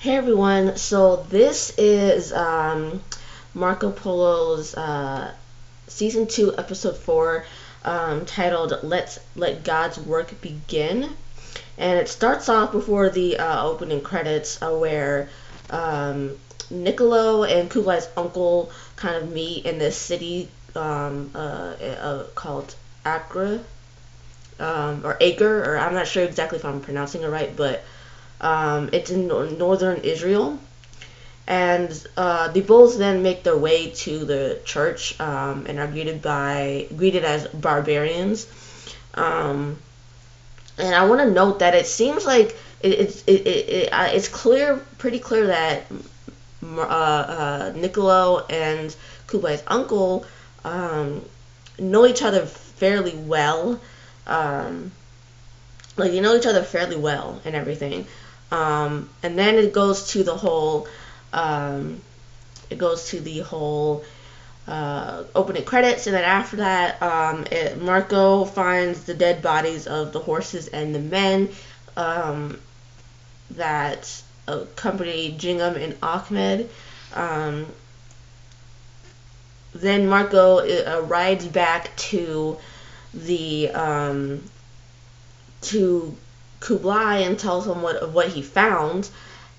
Hey everyone, so this is Marco Polo's season 2, episode 4, titled "Let's Let God's Work Begin," and it starts off before the opening credits, where Niccolo and Kublai's uncle kind of meet in this city called Acre, or Acre, or I'm not sure exactly if I'm pronouncing it right, but it's in northern Israel, and they both then make their way to the church, and are greeted as barbarians. Um, and I want to note that it seems like it's pretty clear that Niccolo and Kublai's uncle know each other fairly well. Um, like they know each other fairly well and everything. And then um, it goes to the whole opening credits, and then after that, Marco finds the dead bodies of the horses and the men um, that accompany Jingham and Ahmed. Um, then Marco rides back the to Kublai and tells him what he found,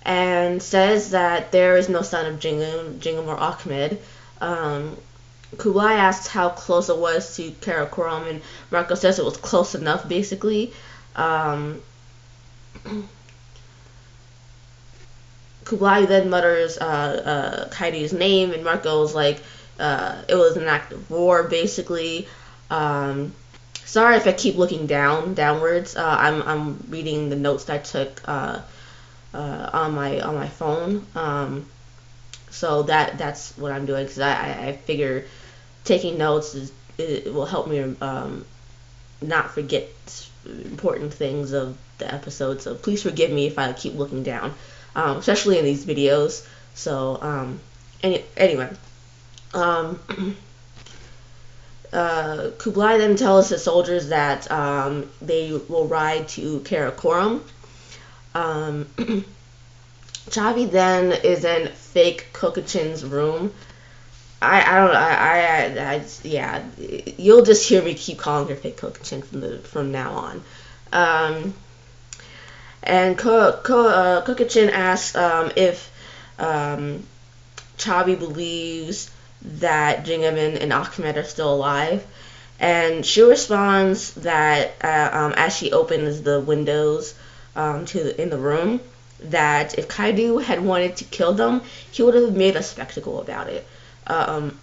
and says that there is no sign of Jingham or Ahmed. Um, Kublai asks how close it was to Karakoram, and Marco says it was close enough, basically. Um, Kublai then mutters Kaidi's name, and Marco's like, it was an act of war, basically. Um, Sorry if I keep looking downwards. I'm reading the notes that I took on my phone. So that's what I'm doing, because I figure taking notes it will help me not forget important things of the episode. So please forgive me if I keep looking down, especially in these videos. So anyway. Um, Kublai then tells his soldiers that they will ride to Karakoram. Um, Chavi then is in fake Kokachin's room. I don't know. Yeah. You'll just hear me keep calling her fake Kokachin from now on. Um, and Kokachin asks if Chabi believes that Jingham and Ahmed are still alive, and she responds that as she opens the windows in the room, that if Kaidu had wanted to kill them, he would have made a spectacle about it. Um,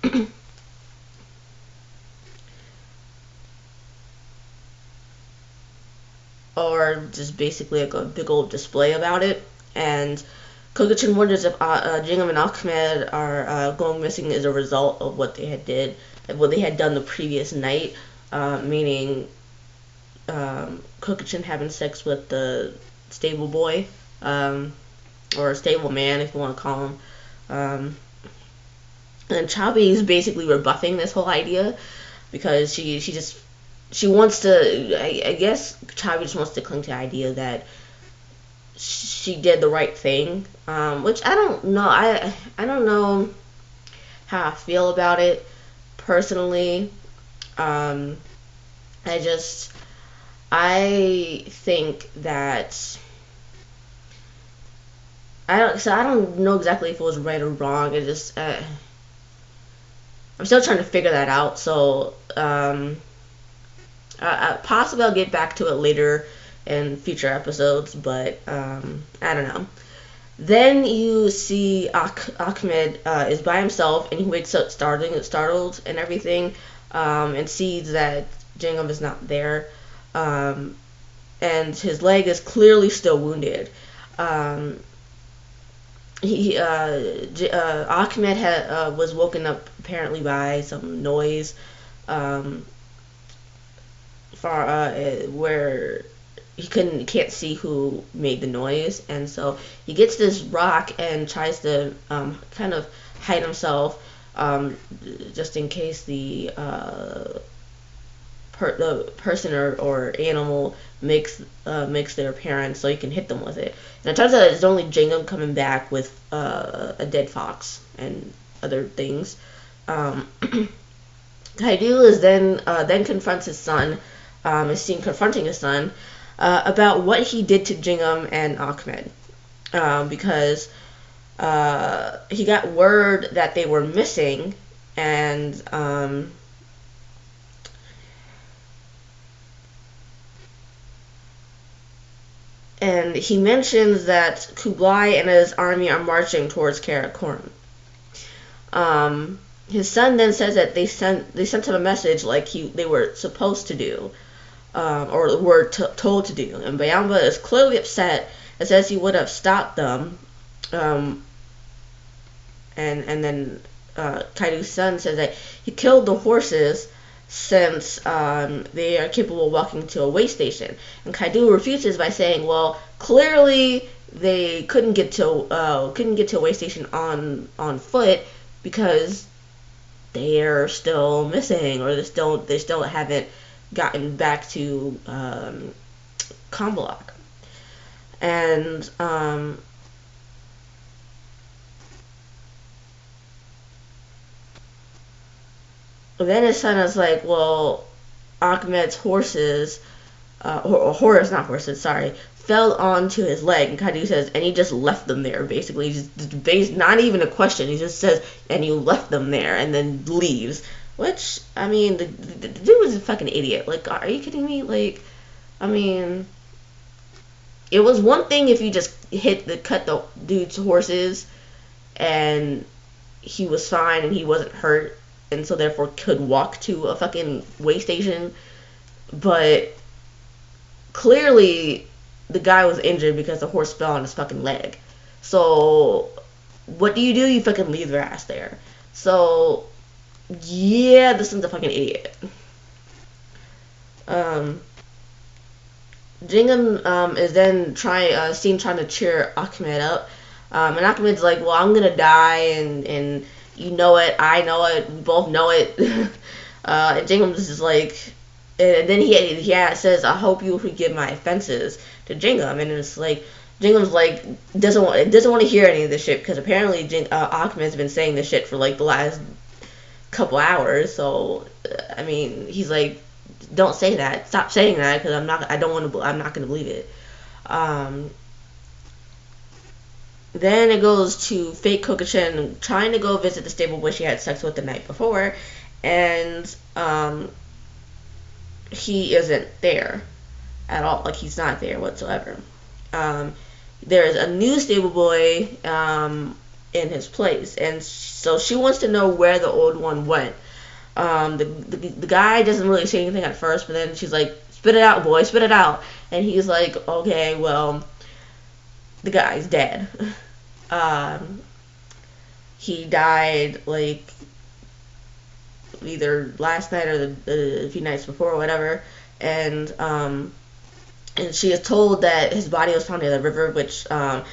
or just basically like a big old display about it. And Kokachin wonders if Jingham and Ahmed are going missing as a result of what they had done the previous night, meaning Kokachin having sex with the stable boy, or stable man, if you want to call him. And Chabi is basically rebuffing this whole idea, because she wants to. I guess Chabi just wants to cling to the idea that she did the right thing, which I don't know. I don't know how I feel about it personally. Um, I I think that I don't know exactly if it was right or wrong. I'm still trying to figure that out. So possibly I'll get back to it later in future episodes, but I don't know. Then you see Ahmed is by himself, and he wakes up startled and everything, and sees that Jingham is not there, and his leg is clearly still wounded. Um, Ahmed was woken up apparently by some noise, um, where he can't see who made the noise, and so he gets this rock and tries to kind of hide himself, just in case the the person or animal makes their appearance, so you can hit them with it. And it turns out it's only Jingham coming back with a dead fox and other things. Kaidu is then confronts his son, is seen confronting his son about what he did to Jingham and Ahmed, because he got word that they were missing, and he mentions that Kublai and his army are marching towards Karakoram. His son then says that they sent him a message like they were supposed to do, or were told to do. And Bayamba is clearly upset and says he would have stopped them. And then Kaidu's son says that he killed the horses since they are capable of walking to a way station. And Kaidu refuses by saying, well, clearly they couldn't get to a way station on foot because they're still missing, or they still haven't gotten back to Kambalak. And then his son is like, well, Ahmed's horses, fell onto his leg. And Kaidu says, and he just left them there, basically. Not even a question. He just says, and you left them there, and then leaves. Which, I mean, the dude was a fucking idiot. Like, are you kidding me? Like, I mean, it was one thing if you just cut the dude's horses, and he was fine, and he wasn't hurt, and so therefore could walk to a fucking way station. But clearly the guy was injured because the horse fell on his fucking leg. So what do? You fucking leave their ass there. So yeah, this one's a fucking idiot. Jingham is then seen trying to cheer Ahmed up. And Ahmed's like, well, I'm gonna die, and you know it, I know it, we both know it. And Jingham's just like, and then he says, I hope you forgive my offenses to Jingham. And it's like, Jingham's like, doesn't want to hear any of this shit, because apparently Ahmed's been saying this shit for like the last couple hours. So I mean, he's like, don't say that, stop saying that, because I'm not gonna believe it. Then it goes to fake Kokachin trying to go visit the stable boy she had sex with the night before, and he isn't there at all. Like, he's not there whatsoever. There's a new stable boy in his place, and so she wants to know where the old one went. The guy doesn't really say anything at first, but then she's like, spit it out, boy, spit it out. And he's like, okay, well, the guy's dead. He died like either last night or a few nights before or whatever, and she is told that his body was found near the river, which I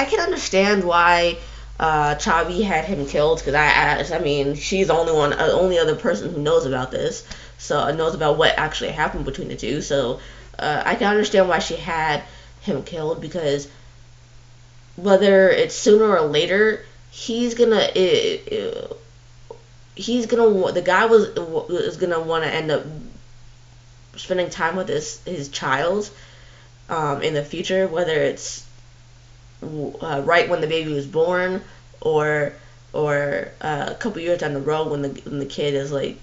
can understand why Chabi had him killed, because I mean, she's the only other person who knows about this, so knows about what actually happened between the two. So I can understand why she had him killed, because whether it's sooner or later, the guy is gonna want to end up spending time with his child in the future, whether it's right when the baby was born, or a couple years down the road when the kid is like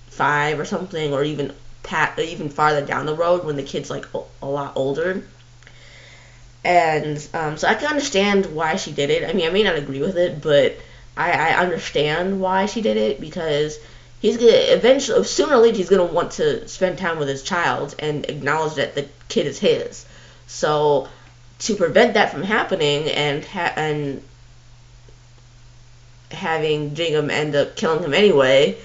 5 or something, or even farther down the road when the kid's like a lot older. And so I can understand why she did it. I mean, I may not agree with it, but I understand why she did it, because he's gonna eventually, sooner or later, he's gonna want to spend time with his child and acknowledge that the kid is his. So to prevent that from happening, and having Jingham end up killing him anyway,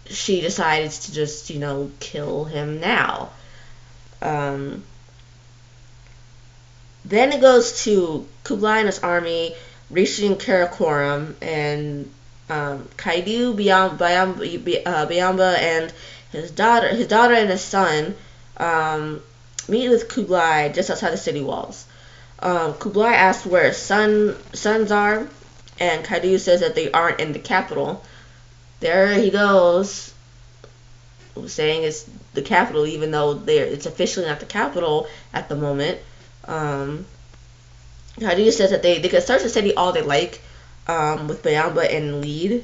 she decides to just, kill him now. Then it goes to Kublai and his army reaching Karakoram, and Kaidu, Byamba, and his daughter and his son meet with Kublai just outside the city walls. Kublai asks where his sons are, and Kaidu says that they aren't in the capital. There he goes, saying it's the capital, even though it's officially not the capital at the moment. Kaidu says that they can search the city all they like, with Byamba in lead,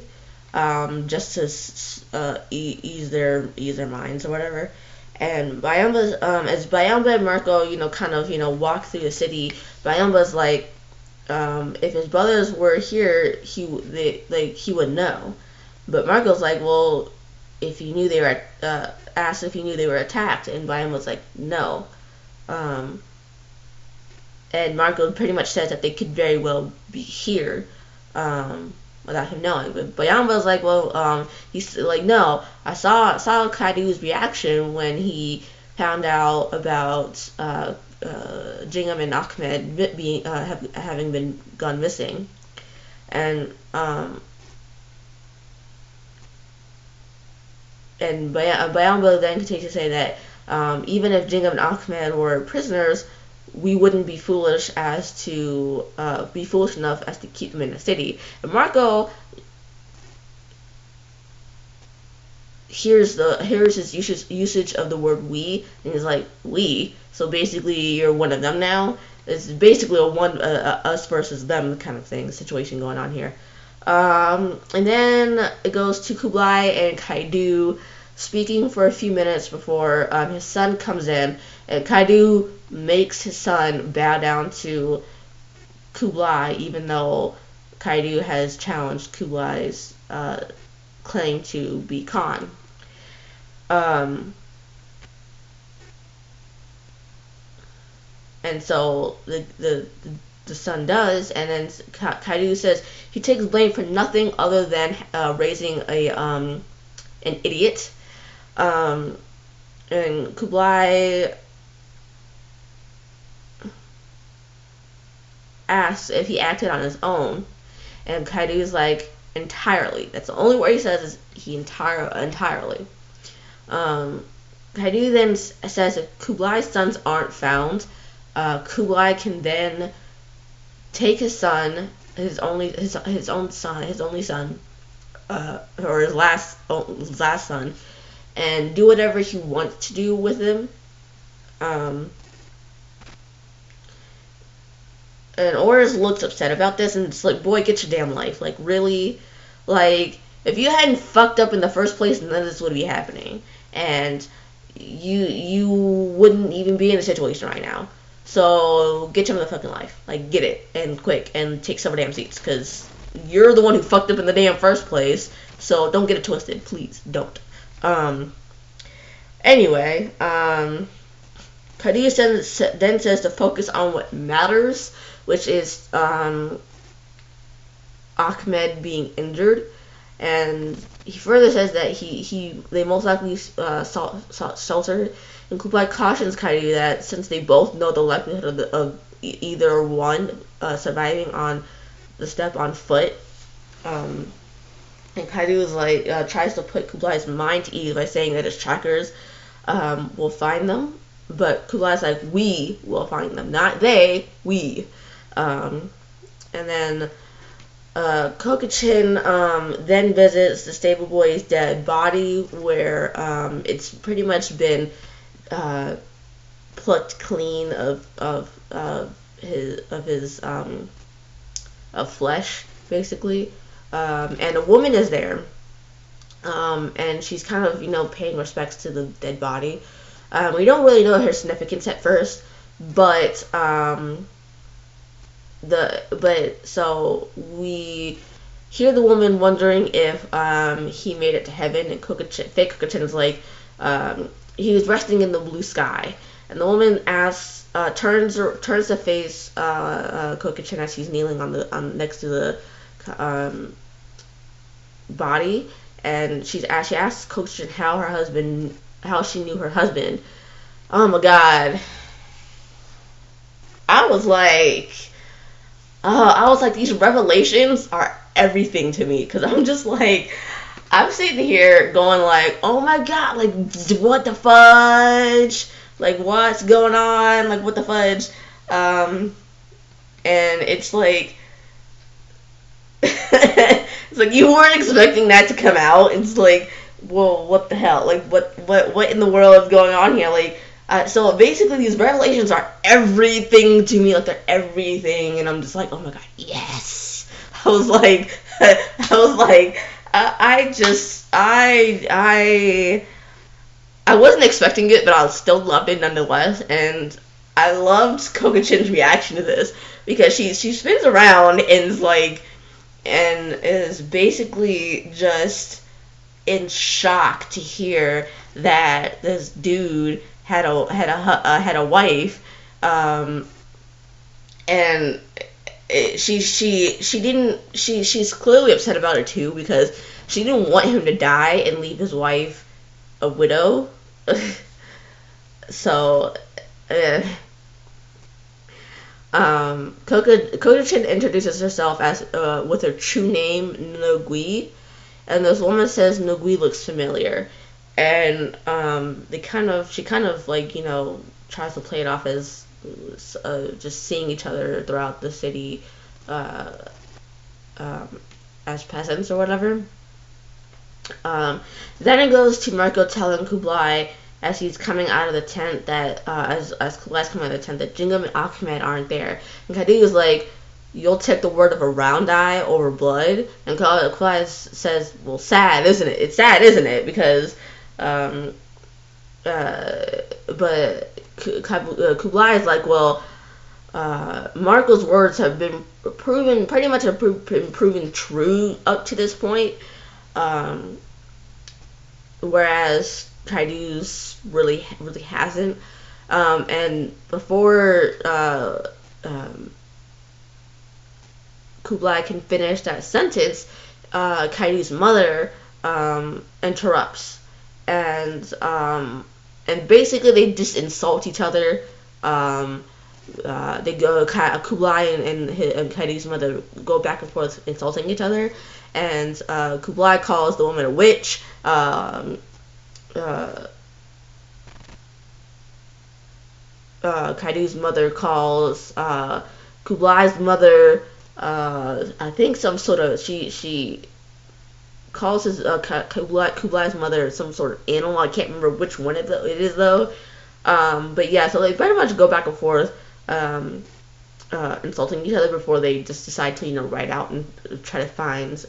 just to ease their minds or whatever. And as Byamba and Marco, kind of, walk through the city, Byamba's like, if his brothers were here, he would know. But Marco's like, well, if he knew they were, asked if he knew they were attacked, and Byamba's like, no. And Marco pretty much says that they could very well be here, without him knowing. But Byamba's like, well, he's like, no, I saw Kaidu's reaction when he found out about Jingham and Ahmed being having been gone missing, and Byamba then continues to say that even if Jingham and Ahmed were prisoners, we wouldn't be foolish enough as to keep them in the city. And Marco hears his usage of the word we, and he's like, we, so basically you're one of them now. It's basically a us versus them kind of thing, situation going on here. And then it goes to Kublai and Kaidu speaking for a few minutes before his son comes in, and Kaidu makes his son bow down to Kublai, even though Kaidu has challenged Kublai's claim to be Khan. And so the son does, and then Kaidu says he takes blame for nothing other than raising an idiot. And Kublai asks if he acted on his own, and Kaidu's like, entirely. That's the only word he says, is he entirely. Kaidu then says if Kublai's sons aren't found, Kublai can then take his son, his only son, or his last son, and do whatever he wants to do with him. And Oris looks upset about this, and it's like, boy, get your damn life. Like, really? Like, if you hadn't fucked up in the first place, none of this would be happening. And you wouldn't even be in the situation right now. So, get your motherfucking life. Like, get it. And quick. And take several damn seats. Because you're the one who fucked up in the damn first place. So, don't get it twisted. Please, don't. Anyway, Kaidu then says to focus on what matters, which is Ahmed being injured, and he further says that they most likely sought shelter, and Kublai cautions Kaidu that since they both know the likelihood of either one surviving on the step on foot, and Kaidu is like tries to put Kublai's mind to ease by saying that his trackers will find them. But Kublai's like, we will find them. Not they, we. And then Kokachin then visits the stable boy's dead body, where it's pretty much been plucked clean of his flesh, basically. And a woman is there. And she's kind of, paying respects to the dead body. We don't really know her significance at first, so we hear the woman wondering if he made it to heaven, and fake Kokachin is like, he was resting in the blue sky, and the woman asks, turns to face Kokachin as he's kneeling on next to the body, and she asks Kokachin how she knew her husband. Oh my god. I was like, these revelations are everything to me, because I'm just like, I'm sitting here going like, oh my god, like, what the fudge? Like, what's going on? Like, what the fudge? And it's like, it's like you weren't expecting that to come out. It's like, well, what the hell? Like, what in the world is going on here? Like, so basically these revelations are everything to me. Like, they're everything, and I'm just like, oh my god, yes. I was like, I wasn't expecting it, but I still loved it nonetheless, and I loved Koga-chin's reaction to this, because she spins around and is basically just in shock to hear that this dude had a wife, and she's clearly upset about it too, because she didn't want him to die and leave his wife a widow. So, Koga-chin introduces herself as with her true name, Nogui, and this woman says Nogui looks familiar, and she kind of like, you know, tries to play it off as just seeing each other throughout the city as peasants or whatever. Then it goes to Marco telling Kublai as he's coming out of the tent that as Kublai's coming out of the tent that Jingham and Ahmed aren't there, and Khadi is like, you'll take the word of a round eye over blood, and Kublai says, well, sad, isn't it? It's sad, isn't it? Because but Kublai is like, well, Marco's words have been proven true up to this point, whereas Kaidu's really hasn't. And before Kublai can finish that sentence, Kaidu's mother interrupts, and basically they just insult each other. They go, Kublai and Kaidu's mother go back and forth insulting each other, and Kublai calls the woman a witch. Kaidu's mother calls Kublai's mother, I think some sort of, she calls his Kublai's mother some sort of animal. I can't remember which one it is though. But yeah, so they pretty much go back and forth, insulting each other before they just decide to, you know, ride out and try to find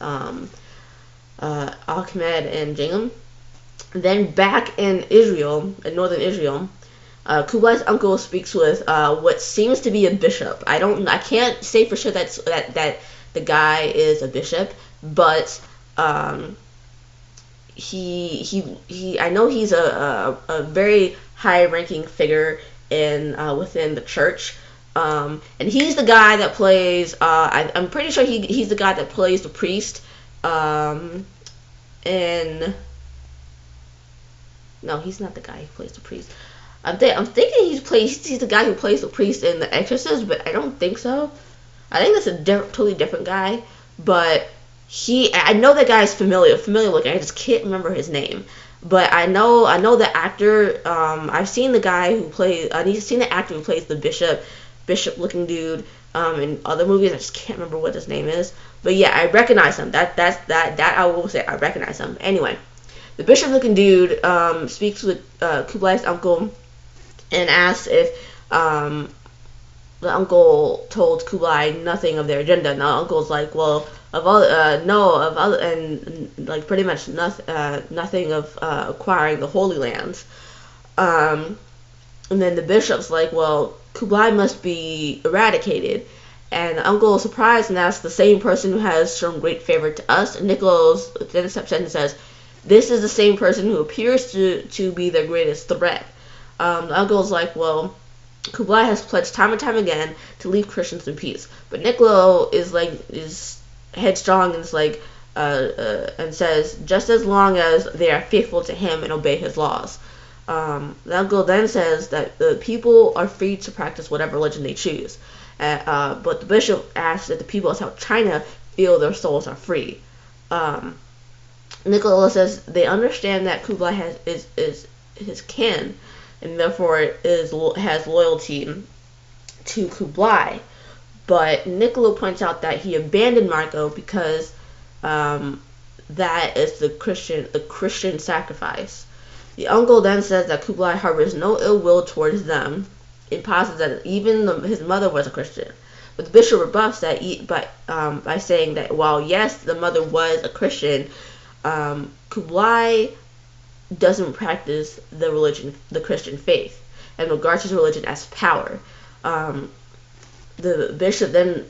Ahmed and Jingham. Then back in Israel, in northern Israel, Kublai's uncle speaks with what seems to be a bishop. I can't say for sure that the guy is a bishop, but he I know he's a very high-ranking figure within the church, and he's the guy that plays. I'm pretty sure he's the guy that plays the priest. No, he's not the guy who plays the priest. I'm thinking he's the guy who plays the priest in The Exorcist, but I don't think so. I think that's a totally different guy. But I know that guy's familiar looking. I just can't remember his name. But I know the actor. I've seen the guy who plays. I've seen the actor who plays the bishop looking dude in other movies. I just can't remember what his name is. But yeah, I recognize him. That I will say I recognize him. Anyway, the bishop looking dude speaks with Kublai's uncle and asks if the uncle told Kublai nothing of their agenda. Now the uncle's like, well, and like pretty much nothing of acquiring the Holy Lands. And then the bishop's like, well, Kublai must be eradicated. And the uncle is surprised and asks the same person who has shown great favor to us. And Nicholas then steps in and says, this is the same person who appears to be their greatest threat. The uncle is like, well, Kublai has pledged time and time again to leave Christians in peace. But Niccolo is headstrong and is like, and says, just as long as they are faithful to him and obey his laws. The uncle then says that the people are free to practice whatever religion they choose. But the bishop asks if the people of South China feel their souls are free. Nicola says they understand that Kublai is his kin, and therefore has loyalty to Kublai. But Nicola points out that he abandoned Marco because that is the Christian sacrifice. The uncle then says that Kublai harbors no ill will towards them, and posits that even his mother was a Christian. But the bishop rebuffs that by saying that while yes, the mother was a Christian, Kublai doesn't practice the Christian faith, and regards his religion as power. The bishop then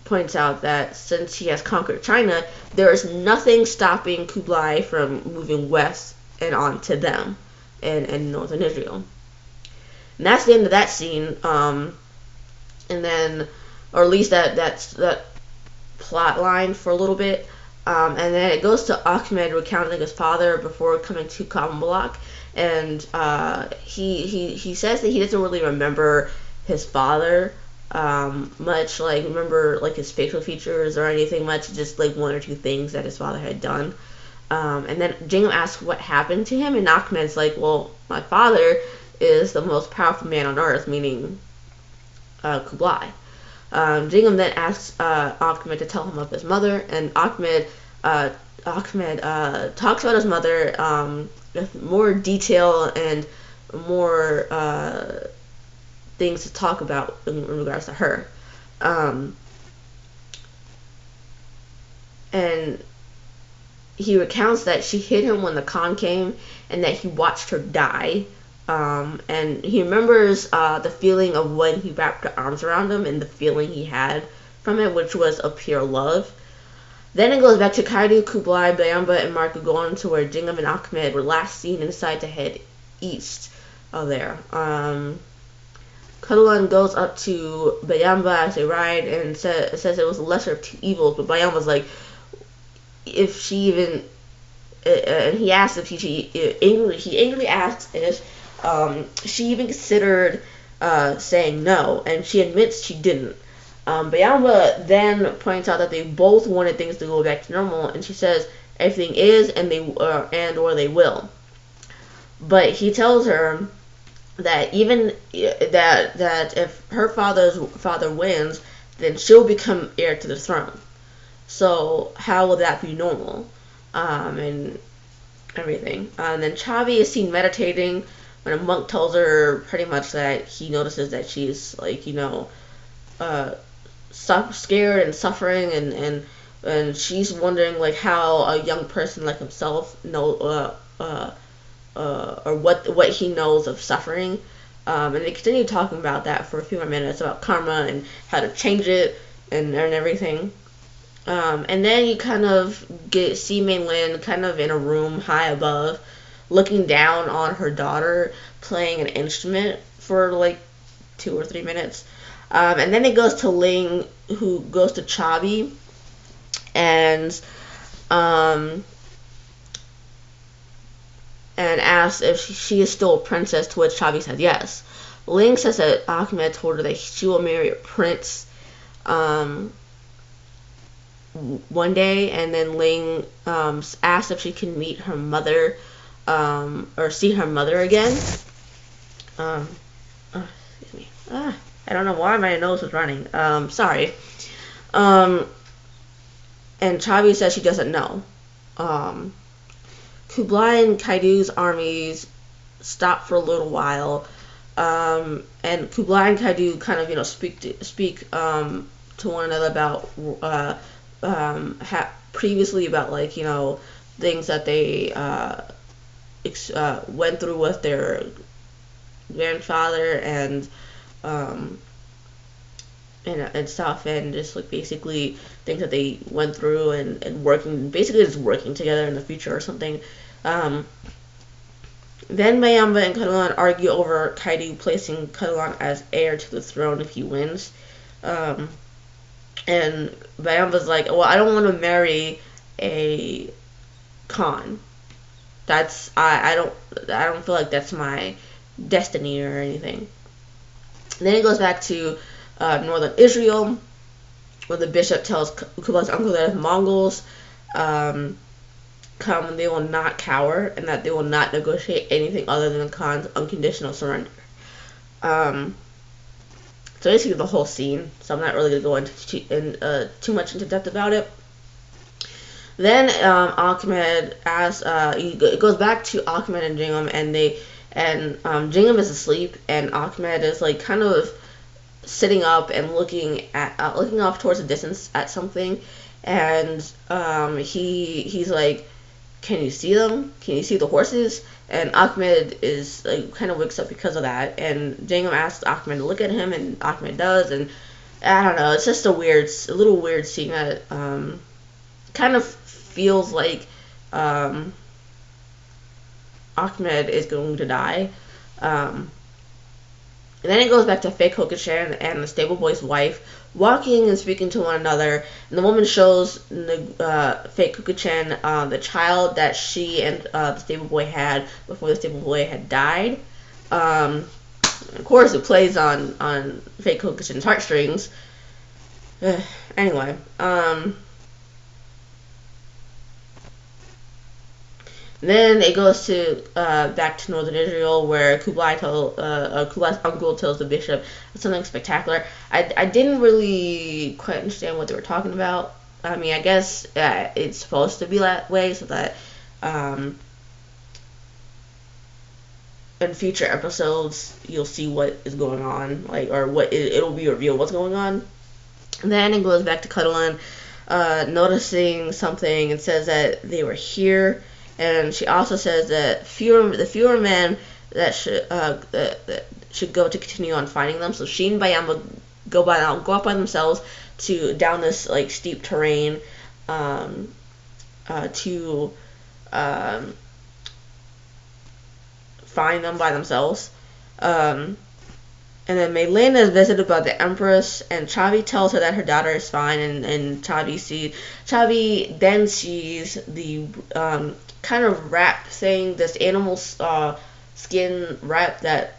points out that since he has conquered China, there is nothing stopping Kublai from moving west and on to them in northern Israel. And that's the end of that scene. And then, or at least that plot line for a little bit. And then it goes to Ahmed recounting his father before coming to Kabbalak, and he says that he doesn't really remember his father much, like remember like his facial features or anything much, just like one or two things that his father had done. And then Jingham asks what happened to him, and Ahmed's like, well, my father is the most powerful man on earth, meaning Kublai. Jingham then asks Ahmed to tell him of his mother, and Ahmed talks about his mother with more detail and more things to talk about in regards to her. And he recounts that she hit him when the Khan came and that he watched her die. And he remembers the feeling of when he wrapped her arms around him and the feeling he had from it, which was of pure love. Then it goes back to Kaidu, Kublai, Bayamba, and Marco going to where Jingham and Ahmed were last seen and decide to head east of there. Kudulan goes up to Bayamba as they ride and says it was the lesser of two evils, but Bayamba's like, if she even, and he asks if he angrily asks if she even considered saying no, and she admits she didn't. Bayamba then points out that they both wanted things to go back to normal, and she says everything is and they will. But he tells her that even that if her father wins, then she'll become heir to the throne. So how will that be normal? And everything. And then Chavi is seen meditating when a monk tells her pretty much that he notices that she's like, scared and suffering, and she's wondering like how a young person like himself or what he knows of suffering. And they continue talking about that for a few more minutes about karma and how to change it and everything. And then you kind of see Mei Lin kind of in a room high above, looking down on her daughter playing an instrument for like 2 or 3 minutes. And then it goes to Ling, who goes to Chabi and asks if she is still a princess, to which Chabi said yes. Ling says that Ahmed told her that she will marry a prince one day, and then Ling asks if she can meet her mother or see her mother again. Excuse me. I don't know why my nose was running. Sorry. And Chabi says she doesn't know. Kublai and Kaidu's armies stop for a little while, and Kublai and Kaidu kind of speak to one another about previously about like things that they went through with their grandfather and stuff, and just like basically things that they went through and working, basically just working together in the future or something. Then Bayamba and Kudulan argue over Kaidu placing Kudulan as heir to the throne if he wins. And Bayamba's like, well, I don't want to marry a Khan. I don't feel like that's my destiny or anything. And then it goes back to northern Israel, when the bishop tells Kublai's uncle that if Mongols come, they will not cower, and that they will not negotiate anything other than Khan's unconditional surrender. So basically the whole scene. So I'm not really gonna go into too much into depth about it. Then Ahmed asks. It goes back to Ahmed and Jingham, and Jingham is asleep, and Ahmed is like kind of sitting up and looking off towards the distance at something, and he's like, "Can you see them? Can you see the horses?" And Ahmed is like kind of wakes up because of that, and Jingham asks Ahmed to look at him, and Ahmed does, and I don't know, it's just a little weird scene that kind of feels like Ahmed is going to die. And then it goes back to Fake Hokushin and the stable boy's wife walking and speaking to one another. And the woman shows Fake Hokushin the child that she and the stable boy had before the stable boy had died. Of course, it plays on Fake Hokushin's heartstrings. Anyway, then it goes to back to northern Israel, where Kublai's uncle tells the bishop something spectacular. I didn't really quite understand what they were talking about. I mean, I guess it's supposed to be that way so that in future episodes you'll see what is going on, like, or what it'll be revealed what's going on. And then it goes back to Cuddlin noticing something and says that they were here. And she also says that the fewer men that should go to continue on finding them. So she and Bayamba go up by themselves down this like steep terrain to find them by themselves. And then Meilena is visited by the Empress, and Chavi tells her that her daughter is fine, and Chavi then sees the kind of wrap thing, this animal skin wrap that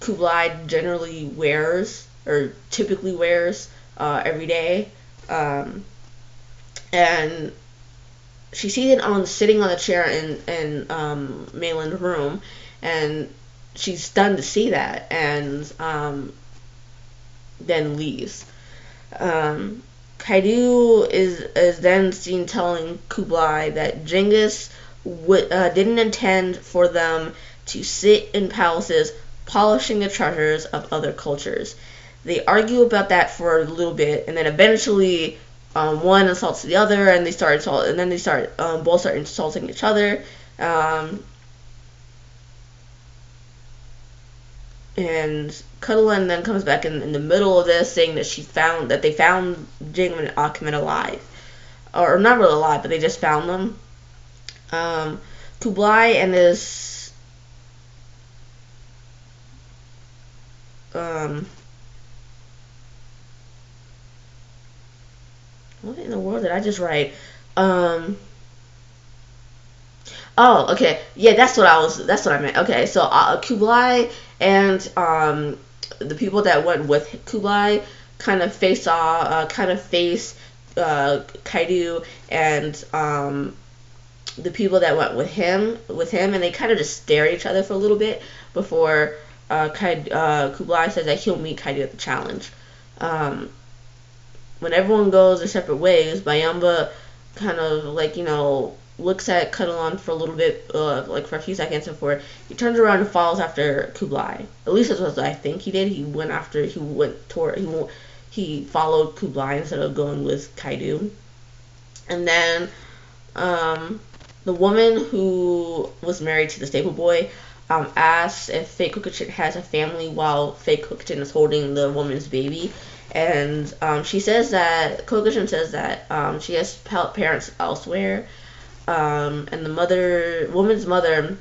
Kublai generally wears, or typically wears every day, and she sees it sitting on the chair in Maylin's room, and she's stunned to see that, and then leaves. Kaidu is then seen telling Kublai that Genghis didn't intend for them to sit in palaces polishing the treasures of other cultures. They argue about that for a little bit, and then eventually one insults the other, and then they both start insulting each other. And Cuddlin then comes back in the middle of this, saying that they found Jingham and Ahmed alive, or not really alive, but they just found them. Kublai and his what in the world did I just write? Oh, okay. Yeah, that's what I meant. Okay, so Kublai and the people that went with Kublai kind of face Kaidu and the people that went with him, and they kind of just stare at each other for a little bit before Kublai says that he'll meet Kaidu at the challenge. When everyone goes their separate ways, Bayamba kind of looks at Cuddlin for a little bit, for a few seconds before he turns around and follows after Kublai. At least that's what I think he did. He followed Kublai instead of going with Kaidu. And then the woman who was married to the stable boy asks if Fake Hokushin has a family while Fake Hokushin is holding the woman's baby. And Kokushin says that she has parents elsewhere. And the woman's mother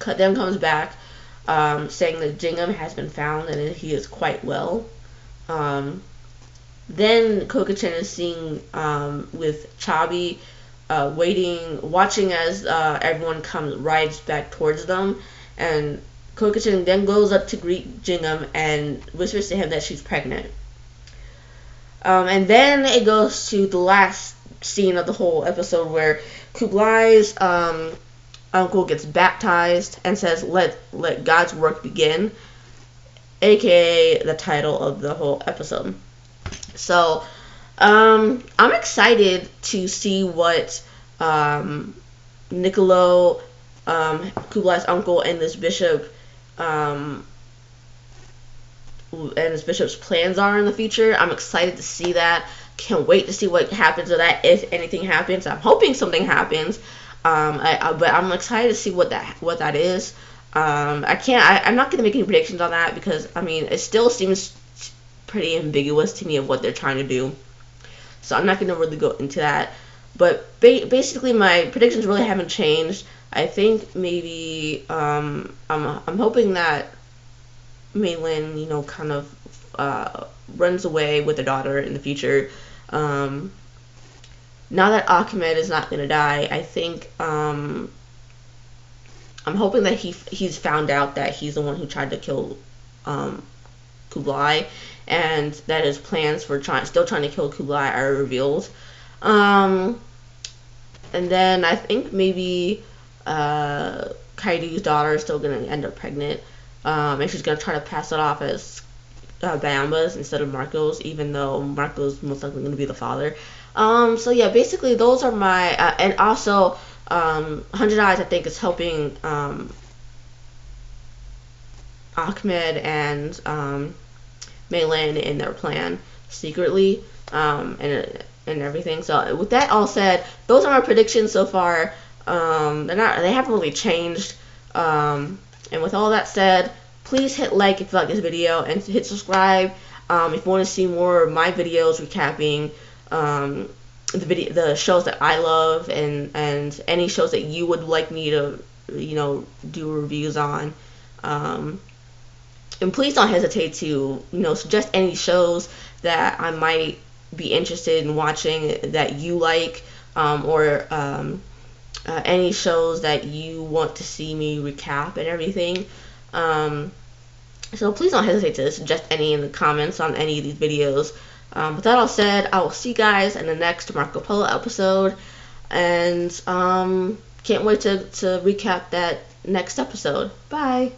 then comes back saying that Jingham has been found and that he is quite well. Then Kokushin is seen with Chabi watching as everyone rides back towards them, and Kokushin then goes up to greet Jingham and whispers to him that she's pregnant. And then it goes to the last scene of the whole episode where Kublai's uncle gets baptized and says, let God's work begin, aka the title of the whole episode. So I'm excited to see what Niccolo, Kublai's uncle, and this bishop and his bishop's plans are in the future. I'm excited to see that. Can't wait to see what happens with that, if anything happens. I'm hoping something happens. But I'm excited to see what that is. I'm not gonna make any predictions on that because I mean it still seems pretty ambiguous to me of what they're trying to do. So I'm not gonna really go into that. But basically my predictions really haven't changed. I think maybe I'm hoping that Mei Lin, kind of runs away with the daughter in the future. Now that Ahmed is not gonna die, I think I'm hoping that he's found out that he's the one who tried to kill Kublai, and that his plans for still trying to kill Kublai are revealed. And then I think maybe Kaidi's daughter is still gonna end up pregnant. And she's going to try to pass it off as Bayamba's instead of Marco's, even though Marco's most likely going to be the father. So yeah, basically those are my, and also 100 Eyes I think is helping Ahmed and Mei Lin in their plan secretly, and everything. So with that all said, those are my predictions so far. They haven't really changed. And with all that said, please hit like if you like this video and hit subscribe if you want to see more of my videos recapping the shows that I love and any shows that you would like me to do reviews on. And please don't hesitate to suggest any shows that I might be interested in watching that you like, or any shows that you want to see me recap and everything. So please don't hesitate to suggest any in the comments on any of these videos. With that all said, I will see you guys in the next Marco Polo episode, and can't wait to recap that next episode. Bye!